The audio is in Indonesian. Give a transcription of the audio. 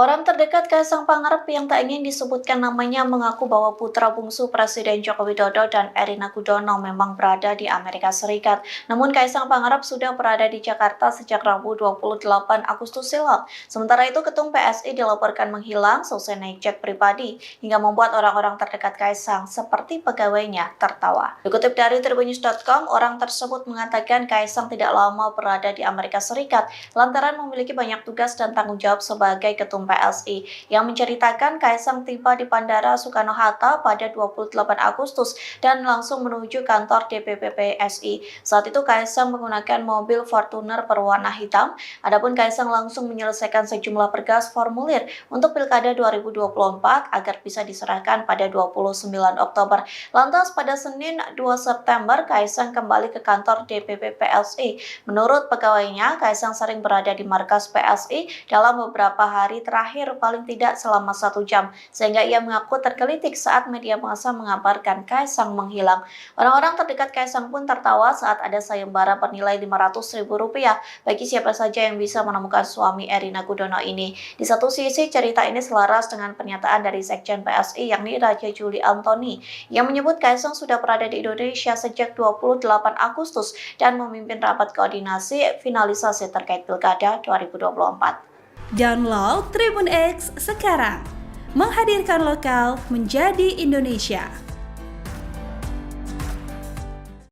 Orang terdekat Kaisang Pangarep yang tak ingin disebutkan namanya mengaku bahwa putra bungsu Presiden Joko Widodo dan Erina Gudono memang berada di Amerika Serikat. Namun Kaisang Pangarep sudah berada di Jakarta sejak Rabu 28 Agustus silam. Sementara itu Ketum PSI dilaporkan menghilang selesai naik jet pribadi hingga membuat orang-orang terdekat Kaisang seperti pegawainya tertawa. Dikutip dari tribunnews.com, orang tersebut mengatakan Kaisang tidak lama berada di Amerika Serikat lantaran memiliki banyak tugas dan tanggung jawab sebagai Ketum PSI yang menceritakan Kaisang tiba di Bandara Soekarno-Hatta pada 28 Agustus dan langsung menuju kantor DPP PSI. Saat itu Kaisang menggunakan mobil Fortuner berwarna hitam. Adapun Kaisang langsung menyelesaikan sejumlah berkas formulir untuk Pilkada 2024 agar bisa diserahkan pada 29 Oktober. Lantas pada Senin 2 September Kaisang kembali ke kantor DPP PSI. Menurut pegawainya, Kaisang sering berada di markas PSI dalam beberapa hari terakhir paling tidak selama 1 jam, sehingga ia mengaku tergelitik saat media massa mengabarkan Kaisang menghilang. Orang-orang terdekat Kaisang pun tertawa saat ada sayembara bernilai Rp500.000 bagi siapa saja yang bisa menemukan suami Erina Gudono ini. Di satu sisi, cerita ini selaras dengan pernyataan dari Sekjen PSI yakni Raja Juli Antoni yang menyebut Kaisang sudah berada di Indonesia sejak 28 Agustus dan memimpin rapat koordinasi finalisasi terkait Pilkada 2024. Download Tribun X sekarang, menghadirkan lokal menjadi Indonesia.